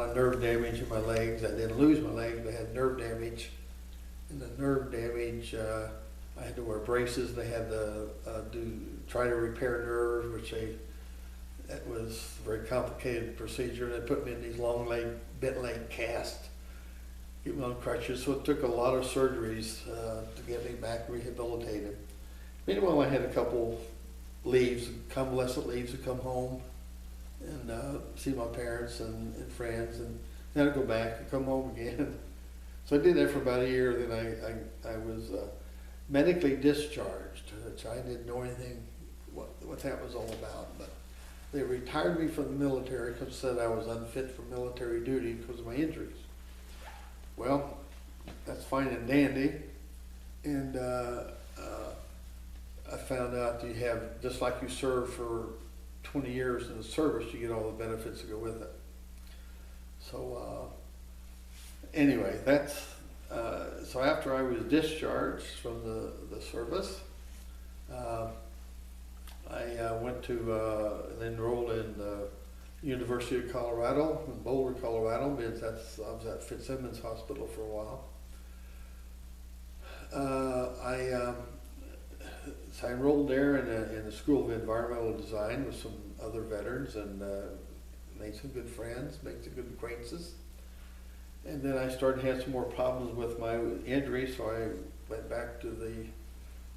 lot of nerve damage in my legs. I didn't lose my legs, but I had nerve damage. And the nerve damage, I had to wear braces. They had to try to repair nerves, that was a very complicated procedure. They put me in these long leg, bent leg casts, get me on crutches. So it took a lot of surgeries to get me back rehabilitated. Meanwhile, I had a couple leaves, convalescent leaves, to come home and see my parents and friends, and then I'd go back and come home again. So I did that for about a year. Then I was medically discharged, which I didn't know anything what that was all about. But they retired me from the military because they said I was unfit for military duty because of my injuries. Well, that's fine and dandy. And I found out you have, just like you serve for 20 years in the service, you get all the benefits that go with it. So anyway, so after I was discharged from the service, I went to enrolled in the University of Colorado in Boulder, Colorado, because I was at Fitzsimmons Hospital for a while. So I enrolled there in the School of Environmental Design with some other veterans, and made some good friends, made some good acquaintances. And then I started to have some more problems with my injury, so I went back to the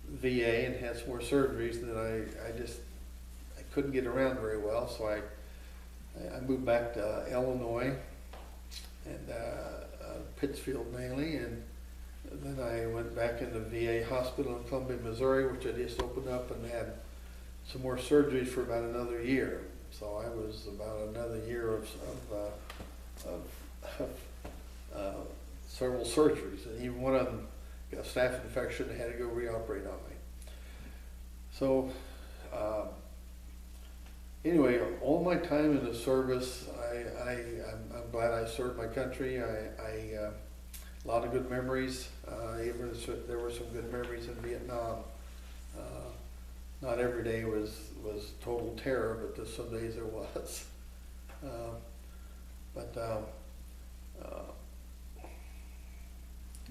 VA and had some more surgeries. And then I couldn't get around very well, so I moved back to Illinois and Pittsfield mainly, and then I went back in the VA hospital in Columbia, Missouri, which I just opened up, and had some more surgeries for about another year. So I was about another year of several surgeries, and even one of them got a staph infection and had to go reoperate on me. So anyway, all my time in the service, I'm glad I served my country. A lot of good memories. Even there were some good memories in Vietnam. Not every day was total terror, but some days there was.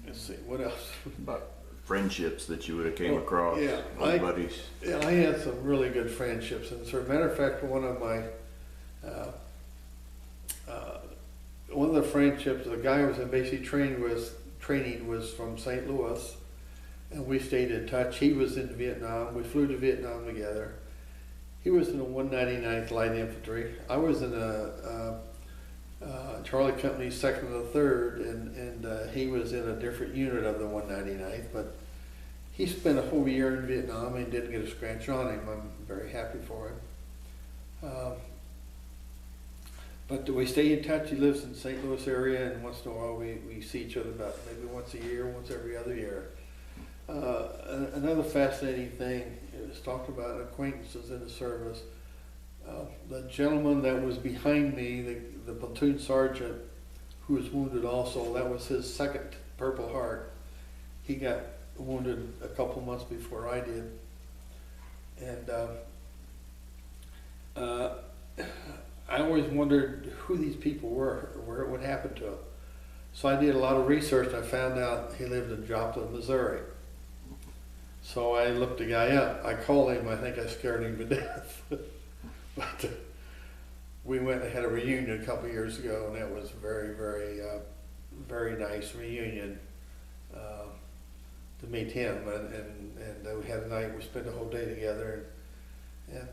Let's see, what else? About friendships that you would have came across, yeah, buddies. Yeah, I had some really good friendships, and as a matter of fact, one of the friendships, the guy I was in basic training was from St. Louis, and we stayed in touch. He was in Vietnam. We flew to Vietnam together. He was in the 199th Light Infantry. I was in a Charlie Company's 2nd and 3rd, and he was in a different unit of the 199th, but he spent a whole year in Vietnam and didn't get a scratch on him. I'm very happy for him. But we stay in touch. He lives in the St. Louis area, and once in a while we see each other about maybe once a year, once every other year. Another fascinating thing is talk about acquaintances in the service. The gentleman that was behind me, the platoon sergeant, who was wounded also, that was his second Purple Heart. He got wounded a couple months before I did. And I always wondered who these people were, or what happened to them. So I did a lot of research, and I found out he lived in Joplin, Missouri. So I looked the guy up. I called him. I think I scared him to death. But we went and had a reunion a couple of years ago, and that was very, very, very nice reunion to meet him. And we had a night. We spent a whole day together, and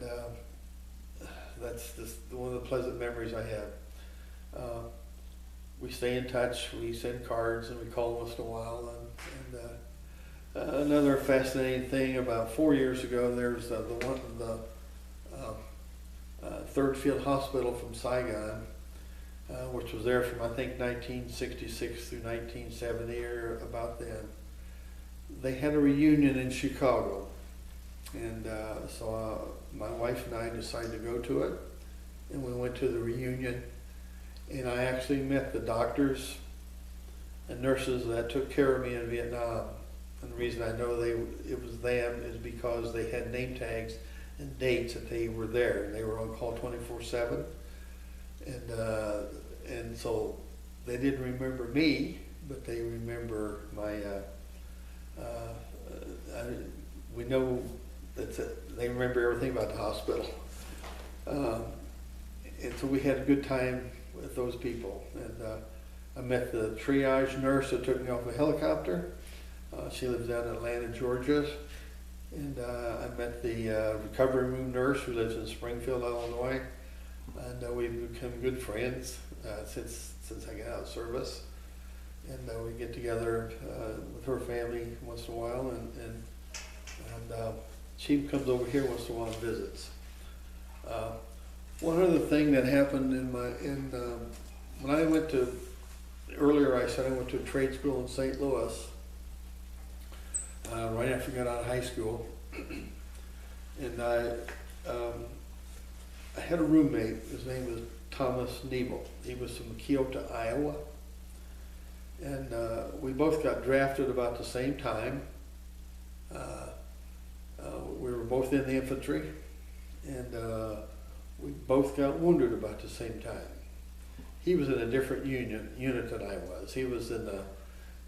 that's just one of the pleasant memories I have. We stay in touch. We send cards, and we call once in a while. Another fascinating thing, about 4 years ago, there's the 3rd Field Hospital from Saigon, which was there from I think 1966 through 1970 or about then. They had a reunion in Chicago, and so my wife and I decided to go to it, and we went to the reunion, and I actually met the doctors and nurses that took care of me in Vietnam. And the reason I know it was them is because they had name tags and dates that they were there. They were on call 24/7, and and so they didn't remember me, but they remember my, we know that they remember everything about the hospital. And so we had a good time with those people. And I met the triage nurse that took me off a helicopter. She lives down in Atlanta, Georgia. And I met the recovery room nurse who lives in Springfield, Illinois. And we've become good friends since I got out of service. And we get together with her family once in a while, and she comes over here once in a while and visits. One other thing that happened when I went to, earlier I said I went to a trade school in St. Louis, right after I got out of high school. And I had a roommate, his name was Thomas Nebel. He was from Keota, Iowa. And we both got drafted about the same time. We were both in the infantry, and we both got wounded about the same time. He was in a different unit than I was. He was in the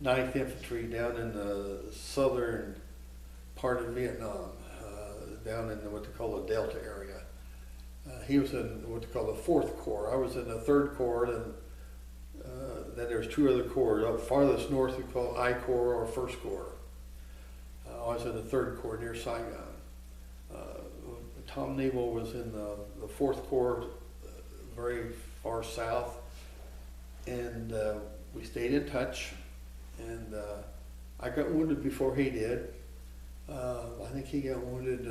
9th Infantry down in the southern part of Vietnam, down in what they call the Delta area. He was in what they call the 4th Corps. I was in the 3rd Corps, and then there's 2 other corps. Up farthest north we call I Corps or 1st Corps. I was in the 3rd Corps near Saigon. Tom Nebel was in the 4th Corps, very far south, and we stayed in touch. And I got wounded before he did. I think he got wounded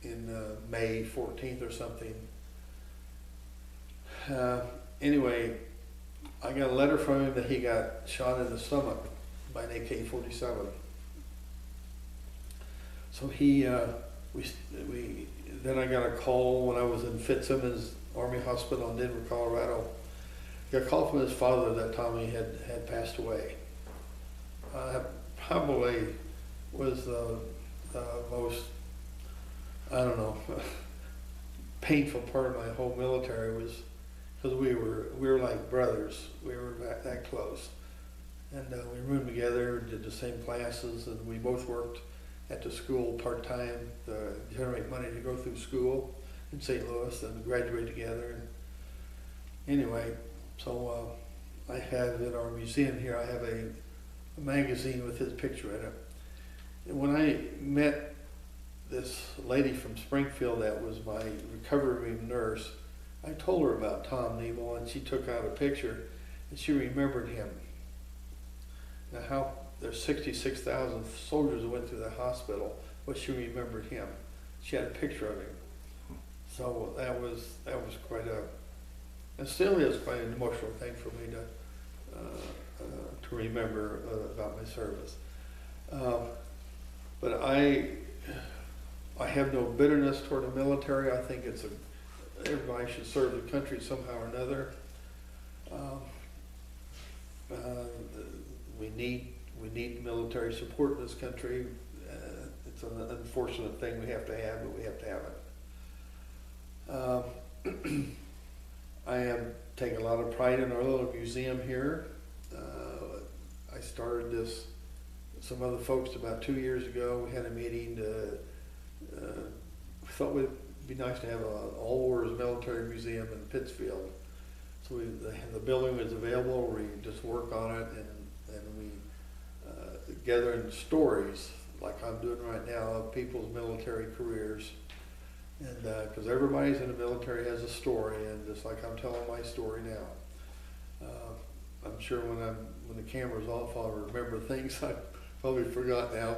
in May 14th or something. Anyway, I got a letter from him that he got shot in the stomach by an AK-47. So then I got a call when I was in Fitzsimmons Army Hospital in Denver, Colorado. Got a call from his father that Tommy had passed away. Probably was the most, I don't know, painful part of my whole military, was because we were like brothers. We were that close, and we roomed together, did the same classes, and we both worked at the school part-time to generate money to go through school in St. Louis and graduate together. And anyway, so I have in our museum here, I have a magazine with his picture in it. And when I met this lady from Springfield that was my recovery room nurse, I told her about Tom Nebel, and she took out a picture, and she remembered him. Now, how there's 66,000 soldiers that went through the hospital, but she remembered him. She had a picture of him. So that was quite and still is quite an emotional thing for me to remember about my service. But I have no bitterness toward the military. I think everybody should serve the country somehow or another. We need military support in this country. It's an unfortunate thing we have to have, but we have to have it. I am taking a lot of pride in our little museum here. I started this, some other folks about 2 years ago. We had a meeting we thought it would be nice to have an all-wars military museum in Pittsfield. So the building was available. We just work on it, and we gather in stories like I'm doing right now of people's military careers. And because everybody's in the military has a story, and just like I'm telling my story now. I'm sure when the camera's off, I'll remember things I probably forgot now,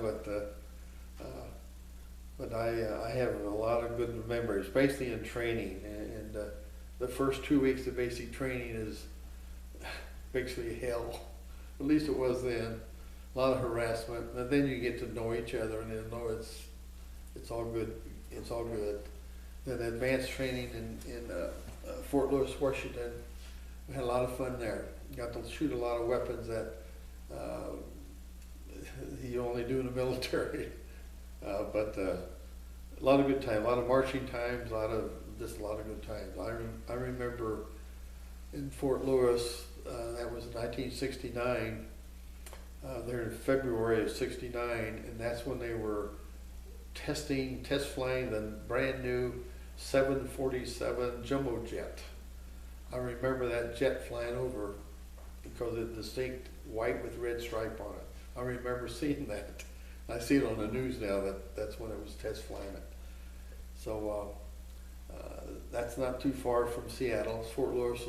but I have a lot of good memories, basically in training. And the first 2 weeks of basic training is basically hell. At least it was then. A lot of harassment, and then you get to know each other, and you know it's all good. It's all good. Then advanced training in Fort Lewis, Washington. We had a lot of fun there. Got to shoot a lot of weapons that you only do in the military. But a lot of good times, a lot of marching times, a lot of good times. I remember in Fort Lewis. That was in 1969. There in February of '69, and that's when they were test flying the brand new 747 jumbo jet. I remember that jet flying over because it's distinct white with red stripe on it. I remember seeing that. I see it on the news now that's when it was test flying it. So that's not too far from Seattle. Fort Lewis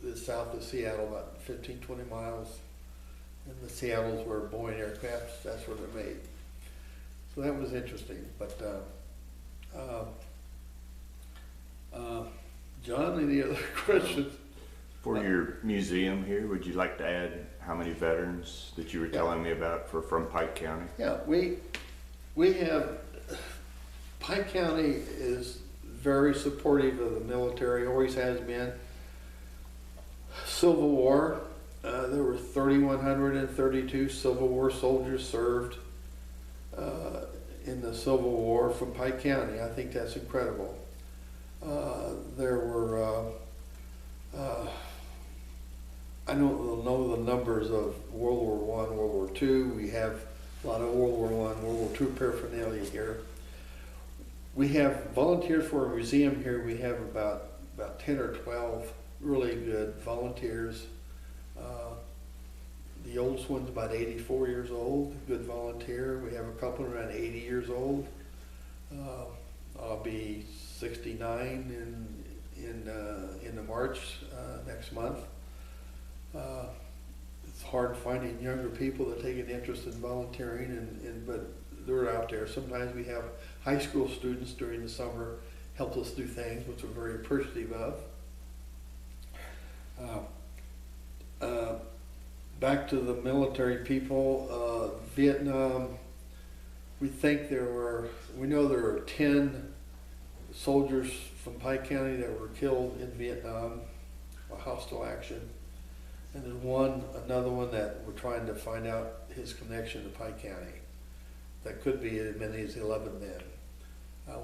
is south of Seattle, about 15, 20 miles. And the Seattle's where Boeing aircraft, that's where they're made. So that was interesting. But John, any other questions? For your museum here, would you like to add how many veterans that you were telling me about from Pike County? Yeah, we have, Pike County is very supportive of the military, always has been. Civil War, there were 3,132 Civil War soldiers served in the Civil War from Pike County. I think that's incredible. There were, I don't know the numbers of World War I, World War II. We have a lot of World War I, World War II paraphernalia here. We have volunteers for a museum here. We have about 10 or 12 really good volunteers. The oldest one's about 84 years old, good volunteer. We have a couple around 80 years old. I'll be 69 in the March next month. It's hard finding younger people that take an interest in volunteering, but they're out there. Sometimes we have high school students during the summer help us do things, which we're very appreciative of. Back to the military people, Vietnam, we know there were 10 soldiers from Pike County that were killed in Vietnam, a hostile action. And there's another one that we're trying to find out his connection to Pike County. That could be as many as 11 men.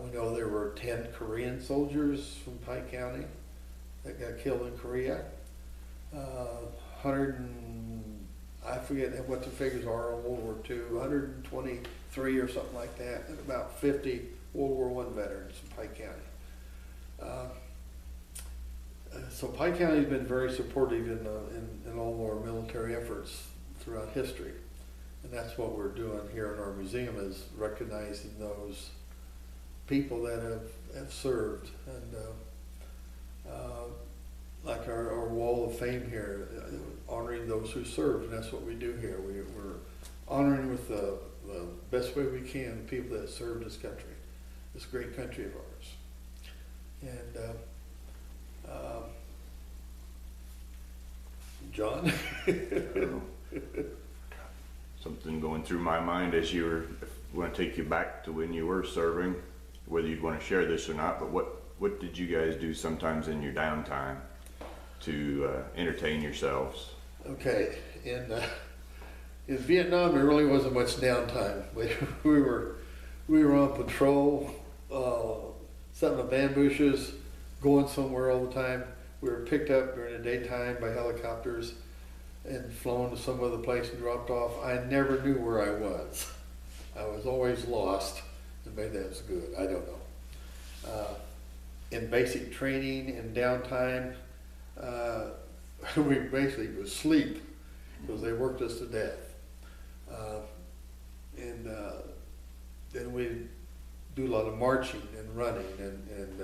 We know there were 10 Korean soldiers from Pike County that got killed in Korea. I forget what the figures are on World War II, 123 or something like that, and about 50 World War I veterans from Pike County. So Pike County's been very supportive in all of our military efforts throughout history. And that's what we're doing here in our museum, is recognizing those people that have served. And like our wall of fame here, honoring those who served, and that's what we do here. We're honoring with the best way we can the people that served this country, this great country of ours. And John? Something going through my mind as you were, I want to take you back to when you were serving, whether you'd want to share this or not, but what did you guys do sometimes in your downtime to entertain yourselves? Okay, in Vietnam there really wasn't much downtime. We were on patrol, setting up ambushes, going somewhere all the time. We were picked up during the daytime by helicopters and flown to some other place and dropped off. I never knew where I was. I was always lost, and maybe that's good, I don't know. In basic training and downtime, we basically would sleep because they worked us to death. Then we do a lot of marching and running, and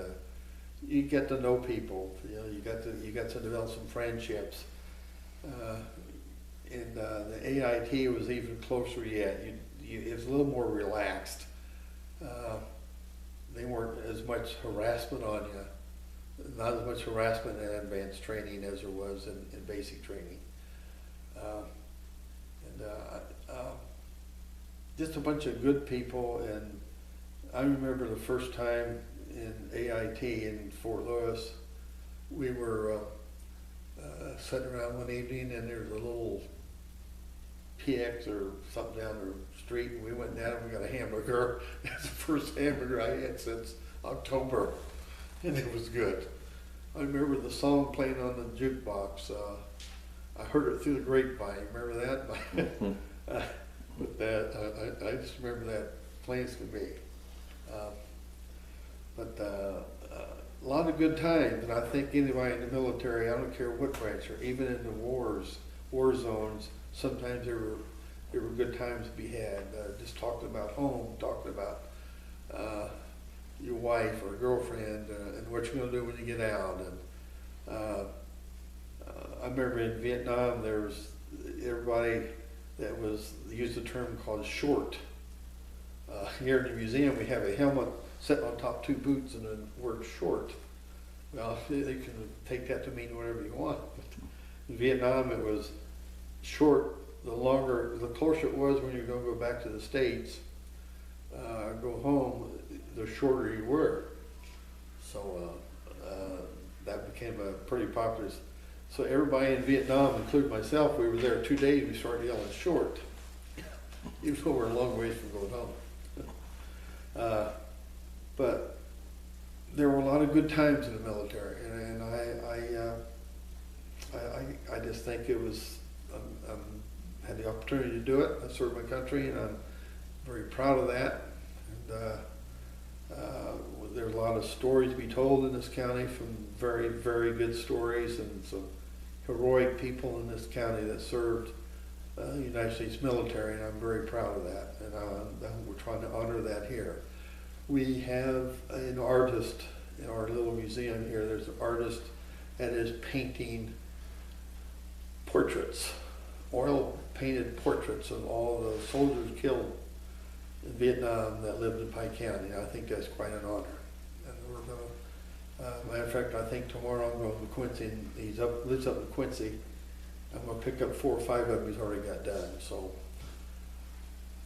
you get to know people. You know, you got to develop some friendships. The AIT was even closer yet. It was a little more relaxed. They weren't as much harassment on you. Not as much harassment in advanced training as there was in basic training. Just a bunch of good people. And I remember the first time in AIT in Fort Lewis, we were sitting around one evening, and there was a little PX or something down the street, and we went down and we got a hamburger. It's the first hamburger I had since October, and it was good. I remember the song playing on the jukebox. I heard it through the grapevine. Remember that? With that, I just remember that plain as can be. But a lot of good times, and I think anybody in the military, I don't care what branch, or even in the war zones, sometimes there were good times to be had. Just talking about home, talking about your wife or girlfriend, and what you're going to do when you get out. And I remember in Vietnam, there was everybody that used a term called short. Here in the museum, we have a helmet sitting on top 2 boots and the word short. Well, they can take that to mean whatever you want. In Vietnam, it was short. The closer it was when you're going to go back to the States, go home, the shorter you were. So that became a pretty popular. So everybody in Vietnam, including myself, we were there 2 days, we started yelling short, even though we're a long ways from going home. But there were a lot of good times in the military, and I just think it was, had the opportunity to do it. I served my country, and I'm very proud of that. And there's a lot of stories to be told in this county, from very, very good stories, and some heroic people in this county that served the United States military, and I'm very proud of that. And we're trying to honor that here. We have an artist in our little museum here. There's an artist that is painting portraits, oil-painted portraits of all the soldiers killed in Vietnam that lived in Pike County. I think that's quite an honor. And we're going matter of fact, I think tomorrow I'm going to Quincy, and lives up in Quincy. I'm going to pick up 4 or 5 of them he's already got done. So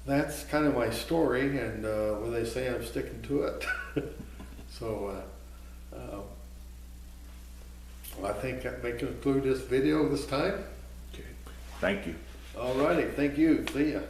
that's kind of my story, and what they say, I'm sticking to it. So I think that may conclude this video this time. Okay. Thank you. All righty, thank you. See ya.